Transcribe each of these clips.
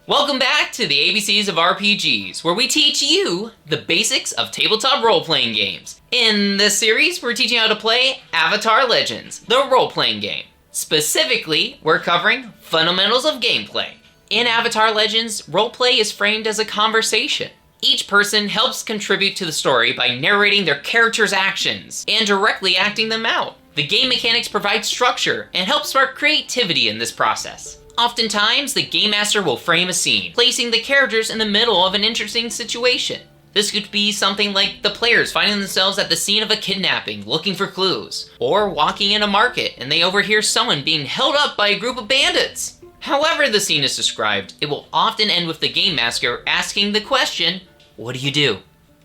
Welcome back to the ABCs of RPGs, where we teach you the basics of tabletop role-playing games. In this series, we're teaching how to play Avatar Legends, the role-playing game. Specifically, we're covering fundamentals of gameplay. In Avatar Legends, roleplay is framed as a conversation. Each person helps contribute to the story by narrating their character's actions and directly acting them out. The game mechanics provide structure and help spark creativity in this process. Oftentimes, the Game Master will frame a scene, placing the characters in the middle of an interesting situation. This could be something like the players finding themselves at the scene of a kidnapping, looking for clues, or walking in a market and they overhear someone being held up by a group of bandits. However the scene is described, it will often end with the Game Master asking the question, "What do you do?"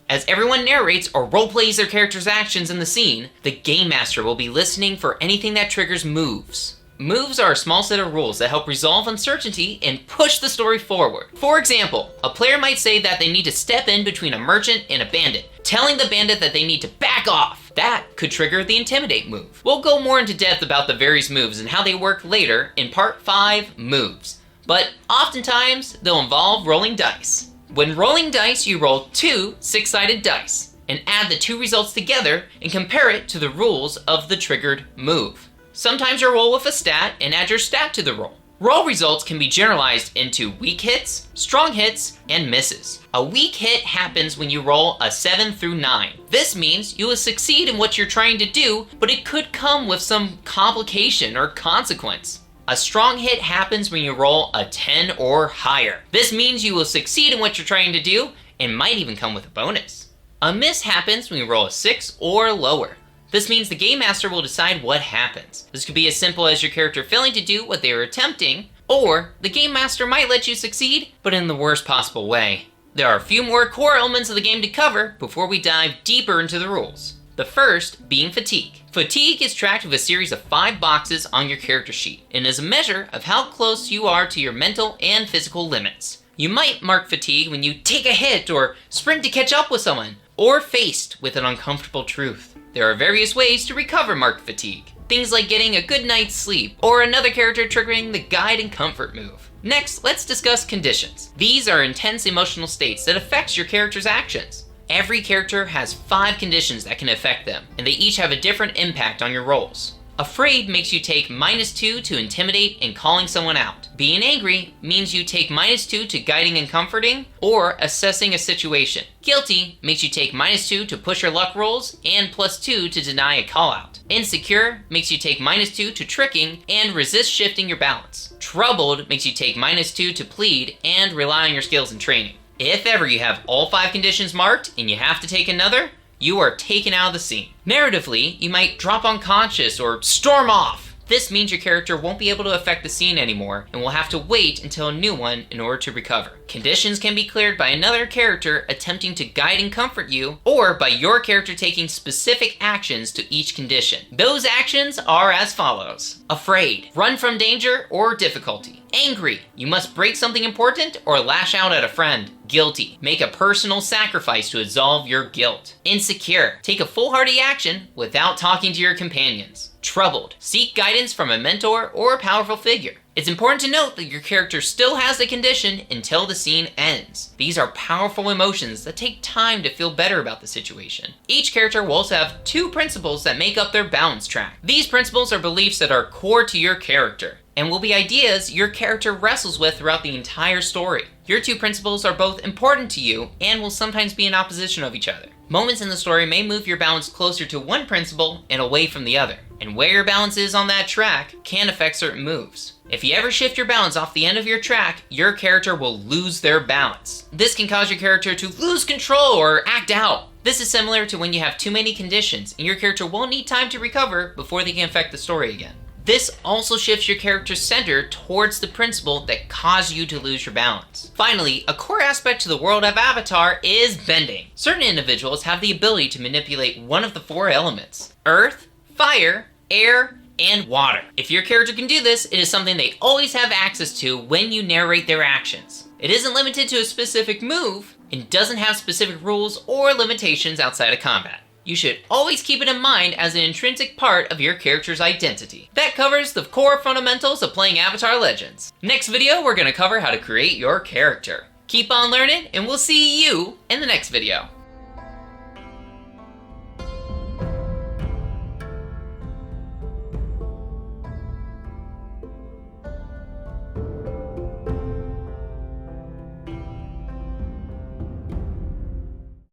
As everyone narrates or roleplays their character's actions in the scene, the Game Master will be listening for anything that triggers moves. Moves are a small set of rules that help resolve uncertainty and push the story forward. For example, a player might say that they need to step in between a merchant and a bandit, telling the bandit that they need to back off. That could trigger the Intimidate move. We'll go more into depth about the various moves and how they work later in Part 5, Moves. But oftentimes, they'll involve rolling dice. When rolling dice, you roll 2 six-sided dice and add the 2 results together and compare it to the rules of the triggered move. Sometimes you'll roll with a stat and add your stat to the roll. Roll results can be generalized into weak hits, strong hits, and misses. A weak hit happens when you roll a 7 through 9. This means you will succeed in what you're trying to do, but it could come with some complication or consequence. A strong hit happens when you roll a 10 or higher. This means you will succeed in what you're trying to do and might even come with a bonus. A miss happens when you roll a 6 or lower. This means the Game Master will decide what happens. This could be as simple as your character failing to do what they were attempting, or the Game Master might let you succeed, but in the worst possible way. There are a few more core elements of the game to cover before we dive deeper into the rules. The first being fatigue. Fatigue is tracked with a series of 5 boxes on your character sheet, and is a measure of how close you are to your mental and physical limits. You might mark fatigue when you take a hit or sprint to catch up with someone, or faced with an uncomfortable truth. There are various ways to recover marked fatigue. Things like getting a good night's sleep, or another character triggering the guide and comfort move. Next, let's discuss conditions. These are intense emotional states that affect your character's actions. Every character has 5 conditions that can affect them, and they each have a different impact on your rolls. Afraid makes you take -2 to intimidate and calling someone out. Being angry means you take -2 to guiding and comforting, or assessing a situation. Guilty makes you take -2 to push your luck rolls, and +2 to deny a call out. Insecure makes you take -2 to tricking and resist shifting your balance. Troubled makes you take -2 to plead and rely on your skills and training. If ever you have all 5 conditions marked and you have to take another, you are taken out of the scene. Narratively, you might drop unconscious or storm off. This means your character won't be able to affect the scene anymore and will have to wait until a new one in order to recover. Conditions can be cleared by another character attempting to guide and comfort you, or by your character taking specific actions to each condition. Those actions are as follows. Afraid, run from danger or difficulty. Angry, you must break something important or lash out at a friend. Guilty, make a personal sacrifice to absolve your guilt. Insecure, take a foolhardy action without talking to your companions. Troubled, seek guidance from a mentor or a powerful figure. It's important to note that your character still has the condition until the scene ends. These are powerful emotions that take time to feel better about the situation. Each character will also have 2 principles that make up their balance track. These principles are beliefs that are core to your character, and will be ideas your character wrestles with throughout the entire story. Your 2 principles are both important to you and will sometimes be in opposition of each other. Moments in the story may move your balance closer to one principle and away from the other, and where your balance is on that track can affect certain moves. If you ever shift your balance off the end of your track, your character will lose their balance. This can cause your character to lose control or act out. This is similar to when you have too many conditions and your character will need time to recover before they can affect the story again. This also shifts your character's center towards the principle that caused you to lose your balance. Finally, a core aspect to the world of Avatar is bending. Certain individuals have the ability to manipulate one of the 4 elements: earth, fire, air, and water. If your character can do this, it is something they always have access to when you narrate their actions. It isn't limited to a specific move and doesn't have specific rules or limitations outside of combat. You should always keep it in mind as an intrinsic part of your character's identity. That covers the core fundamentals of playing Avatar Legends. Next video, we're going to cover how to create your character. Keep on learning, and we'll see you in the next video.